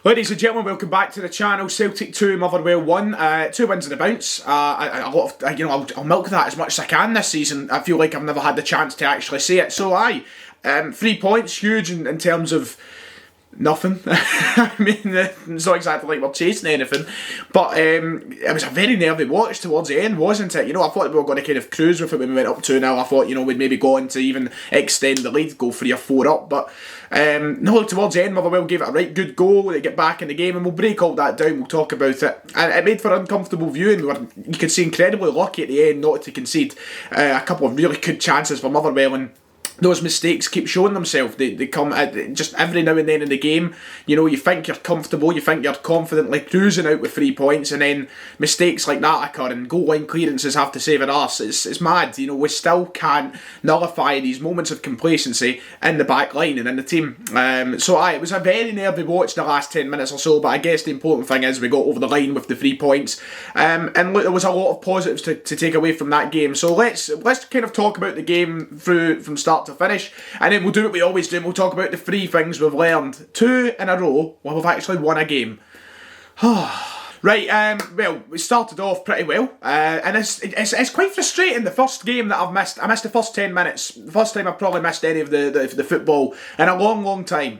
Ladies and gentlemen, welcome back to the channel. Celtic 2, Motherwell 1. 2 wins and a bounce. I'll milk that as much as I can this season. I feel like I've never had the chance to actually say it. So 3 points, huge in terms of nothing. I mean, it's not exactly like we're chasing anything, but it was a very nervy watch towards the end, wasn't it? I thought we were going to kind of cruise with it when we went up 2-0. I thought, we'd maybe go on to even extend the lead, go 3 or 4 up, but no, towards the end, Motherwell gave it a right good go. They get back in the game, and we'll break all that down. We'll talk about it. And it made for uncomfortable viewing. You could see incredibly lucky at the end not to concede a couple of really good chances for Motherwell, and those mistakes keep showing themselves. They come just every now and then in the game. You think you're comfortable, you think you're confidently cruising out with 3 points, and then mistakes like that occur and goal line clearances have to save an arse. It's mad. We still can't nullify these moments of complacency in the back line and in the team. It was a very nervy watch the last 10 minutes or so, but I guess the important thing is we got over the line with the 3 points. And look, there was a lot of positives to take away from that game. So let's kind of talk about the game from start to finish, and then we'll do what we always do, and we'll talk about the 3 things we've learned. 2 in a row where we've actually won a game. Right, well, we started off pretty well, and it's quite frustrating, the first game that I've missed. I missed the first 10 minutes. The first time I've probably missed any of the football in a long time.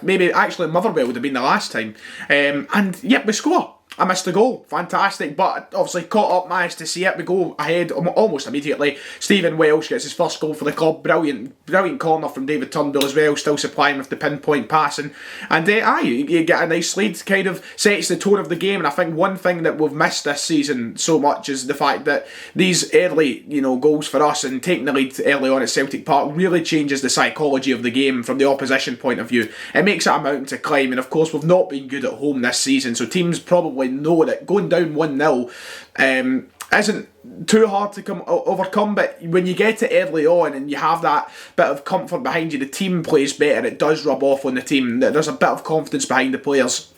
Maybe actually Motherwell would have been the last time. And yep, we score. I missed the goal, fantastic, but obviously caught up, managed to see it. We go ahead almost immediately. Stephen Welsh gets his first goal for the club. Brilliant corner from David Turnbull as well, still supplying with the pinpoint passing. And you get a nice lead, kind of sets the tone of the game. And I think one thing that we've missed this season so much is the fact that these early, goals for us and taking the lead early on at Celtic Park really changes the psychology of the game from the opposition point of view. It makes it a mountain to climb, and of course we've not been good at home this season, so teams probably know that going down 1-0 isn't too hard to overcome, but when you get it early on and you have that bit of comfort behind you, the team plays better, it does rub off on the team, there's a bit of confidence behind the players.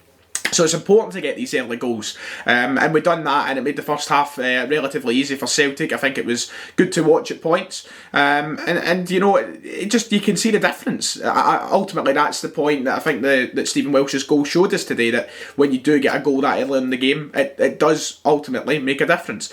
So it's important to get these early goals, and we've done that, and it made the first half relatively easy for Celtic. I think it was good to watch at points, and it just, you can see the difference. Ultimately, that's the point that I think that Stephen Welsh's goal showed us today, that when you do get a goal that early in the game, it does ultimately make a difference.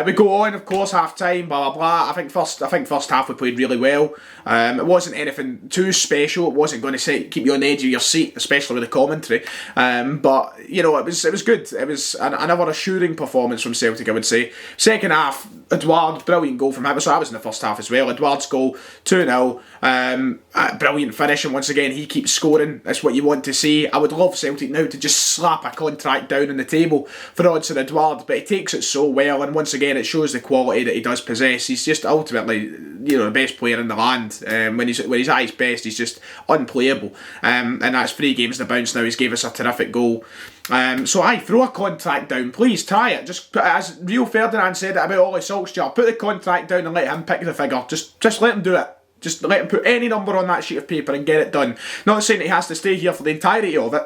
We go on, of course, half time, blah blah blah. I think first half we played really well. It wasn't anything too special. It wasn't going to keep you on the edge of your seat, especially with the commentary. But it was good. It was another assuring performance from Celtic, I would say. Second half, Edouard, brilliant goal from him. So I was in the first half as well. Edouard's goal, 2-0. Brilliant finish, and once again he keeps scoring. That's what you want to see. I would love Celtic now to just slap a contract down on the table for Odsonne Edouard, but he takes it so well, and once again it shows the quality that he does possess. He's just ultimately the best player in the land. When he's at his best, he's just unplayable. And that's 3 games in the bounce now. He's gave us a terrific goal. Throw a contract down, please. Try it. Just as Rio Ferdinand said it about Ollie Solskjaer, put the contract down and let him pick the figure. Just let him do it. Just let him put any number on that sheet of paper and get it done. Not saying that he has to stay here for the entirety of it.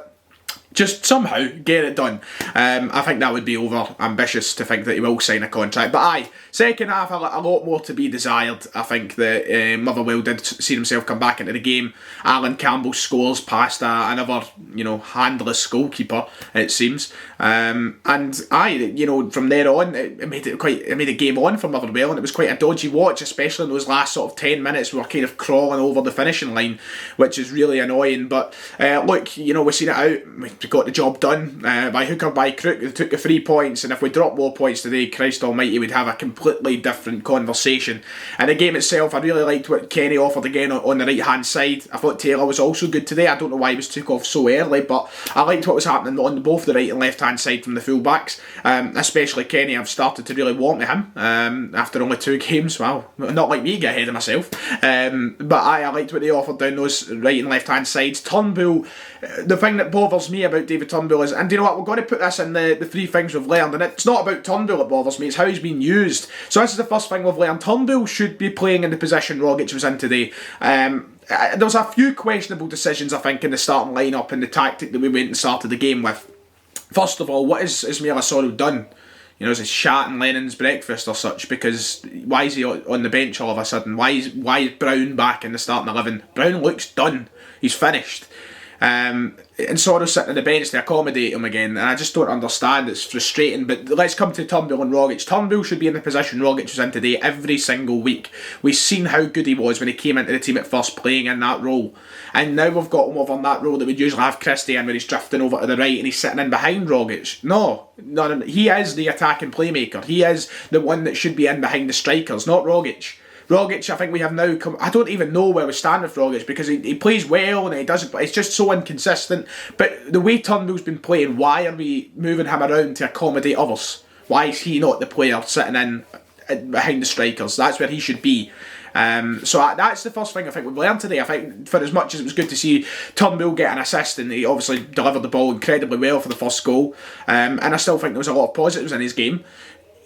Just somehow get it done. I think that would be over ambitious to think that he will sign a contract. But second half, a lot more to be desired. I think that Motherwell did see himself come back into the game. Alan Campbell scores past another, handless goalkeeper, it seems. From there on, it made a game on for Motherwell, and it was quite a dodgy watch, especially in those last sort of 10 minutes. We were kind of crawling over the finishing line, which is really annoying. But look, we've seen it out. We got the job done by hook or by crook. We took the 3 points, and if we drop more points today, Christ almighty, we'd have a completely different conversation. And the game itself, I really liked what Kenny offered again on the right hand side. I thought Taylor was also good today. I don't know why he was took off so early, but I liked what was happening on both the right and left hand side from the full backs, especially Kenny. I've started to really want him after only 2 games. Well, not like me, get ahead of myself, but I liked what they offered down those right and left hand sides. Turnbull, the thing that bothers me about David Turnbull is, and you know what, we're going to put this in the 3 things we've learned, and it's not about Turnbull that bothers me, it's how he's been used. So this is the first thing we've learned. Turnbull should be playing in the position Rogic was in today. There was a few questionable decisions, I think, in the starting lineup and the tactic that we went and started the game with. First of all, what has Ismaila Soro done? Is it shat and Lennon's breakfast or such? Because why is he on the bench all of a sudden? Why is Brown back in the starting 11? Brown looks done. He's finished. And Sorrell's sitting on the bench to accommodate him again, and I just don't understand. It's frustrating. But let's come to Turnbull and Rogic. Turnbull should be in the position Rogic was in today every single week. We've seen how good he was when he came into the team at first, playing in that role. And now we've got him over in that role that we'd usually have Christie in, where he's drifting over to the right and he's sitting in behind Rogic. No, he is the attacking playmaker. He is the one that should be in behind the strikers, not Rogic. Rogic, I think we have now come... I don't even know where we stand with Rogic, because he plays well and he doesn't... But it's just so inconsistent. But the way Turnbull's been playing, why are we moving him around to accommodate others? Why is he not the player sitting in behind the strikers? That's where he should be. So that's the first thing I think we've learned today. I think for as much as it was good to see Turnbull get an assist, and he obviously delivered the ball incredibly well for the first goal, and I still think there was a lot of positives in his game,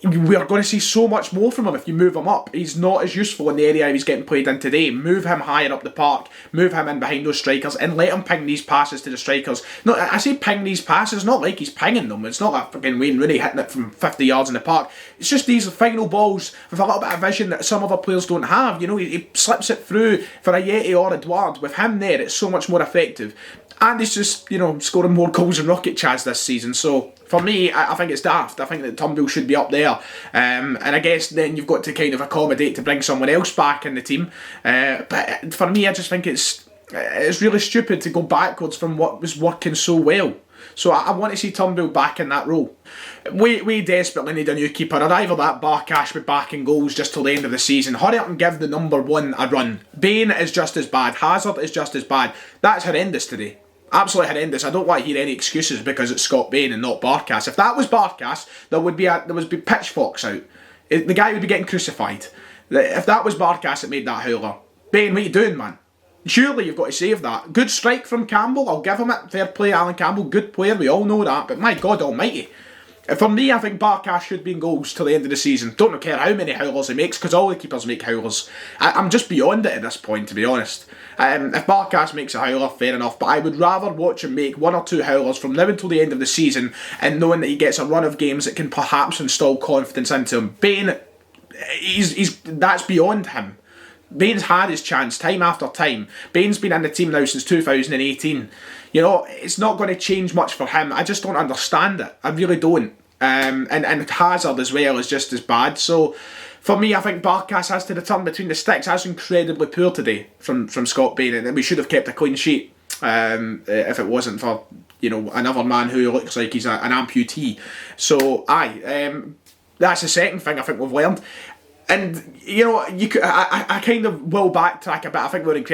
we are going to see so much more from him if you move him up. He's not as useful in the area he's getting played in today. Move him higher up the park, move him in behind those strikers, and let him ping these passes to the strikers. No, I say ping these passes, not like he's pinging them. It's not like fucking Wayne Rooney hitting it from 50 yards in the park. It's just these final balls with a little bit of vision that some other players don't have. You know, he slips it through for a Yeti or a Edouard. With him there, it's so much more effective. And he's just, scoring more goals than Rogic has this season. So, for me, I think it's daft. I think that Turnbull should be up there. And I guess then you've got to kind of accommodate to bring someone else back in the team. But for me, I just think it's really stupid to go backwards from what was working so well. So I want to see Turnbull back in that role. We desperately need a new keeper, or either that Barcash with back in goals just till the end of the season. Hurry up and give the number one a run. Bain is just as bad. Hazard is just as bad. That's horrendous today. Absolutely horrendous. I don't want to hear any excuses because it's Scott Bain and not Barkas. If that was Barkas, there would be pitchforks out. The guy would be getting crucified. If that was Barkas that made that howler. Bain, what are you doing, man? Surely you've got to save that. Good strike from Campbell. I'll give him it. Fair play, Alan Campbell. Good player. We all know that. But my God almighty. For me, I think Barkas should be in goals till the end of the season. Don't care how many howlers he makes, because all the keepers make howlers. I'm just beyond it at this point, to be honest. If Barkas makes a howler, fair enough, but I would rather watch him make one or two howlers from now until the end of the season, and knowing that he gets a run of games that can perhaps install confidence into him. Bain, that's beyond him. Bain's had his chance time after time. Bain's been in the team now since 2018. It's not going to change much for him. I just don't understand it. I really don't. And Hazard as well is just as bad. So for me, I think Barkas has to return between the sticks. That's incredibly poor today from Scott Bain, and we should have kept a clean sheet if it wasn't for another man who looks like he's an amputee. So that's the second thing I think we've learned. And I kind of will backtrack a bit. I think we would have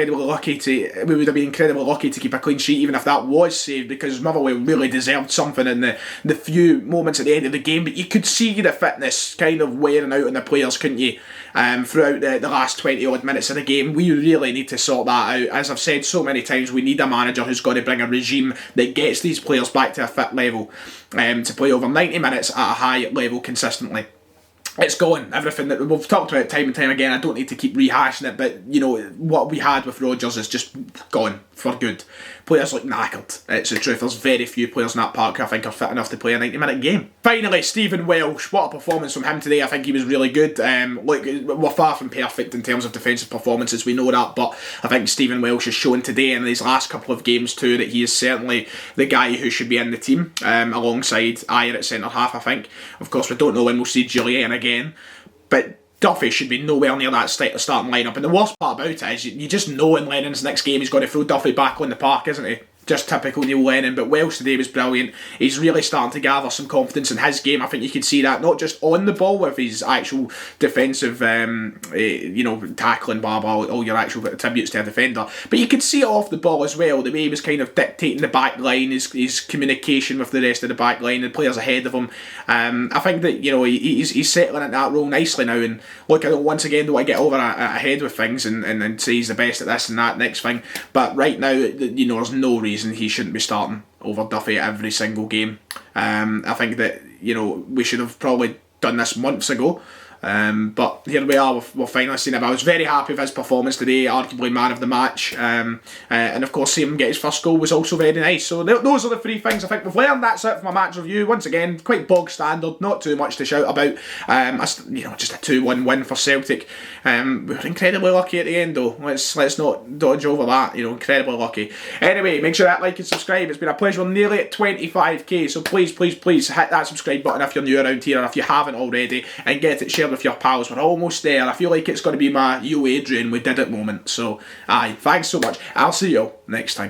been incredibly lucky to keep a clean sheet, even if that was saved, because Motherwell really deserved something in the few moments at the end of the game. But you could see the fitness kind of wearing out on the players, couldn't you? Throughout the last 20 odd minutes of the game, we really need to sort that out. As I've said so many times, we need a manager who's got to bring a regime that gets these players back to a fit level, to play over 90 minutes at a high level consistently. It's gone. Everything that we've talked about time and time again, I don't need to keep rehashing it, but what we had with Rodgers is just gone for good. Players look knackered. It's the truth. There's very few players in that park who I think are fit enough to play a 90-minute game. Finally, Stephen Welsh. What a performance from him today. I think he was really good. Look, we're far from perfect in terms of defensive performances, we know that, but I think Stephen Welsh has shown today in these last couple of games too that he is certainly the guy who should be in the team, alongside Ayer at centre-half, I think. Of course, we don't know when we'll see Julian again, but Duffy should be nowhere near that starting lineup. And the worst part about it is you just know in Lennon's next game he's going to throw Duffy back on the park, isn't he? Just typical Neil Lennon. But Welsh today was brilliant. He's really starting to gather some confidence in his game. I think you could see that not just on the ball with his actual defensive, tackling, all your actual attributes to a defender, but you could see it off the ball as well. The way he was kind of dictating the back line, his communication with the rest of the back line, the players ahead of him. I think that he's settling into that role nicely now. And look, I once again don't want to get over ahead with things and say he's the best at this and that next thing. But right now, there's no reason he shouldn't be starting over Duffy every single game. I think that we should have probably done this months ago. But here we are, we've finally seen him. I was very happy with his performance today, arguably man of the match. And of course, seeing him get his first goal was also very nice. So those are the three things I think we've learned. That's it for my match review. Once again, quite bog standard, not too much to shout about. Just a 2-1 win for Celtic. We were incredibly lucky at the end though. Let's not dodge over that. Incredibly lucky. Anyway, make sure that like and subscribe. It's been a pleasure. We're nearly at 25k, so please hit that subscribe button if you're new around here, or if you haven't already, and get it shared with your pals. We're almost there. I feel like it's going to be my "You Adrian, we did it" moment. So aye, thanks so much. I'll see you all next time.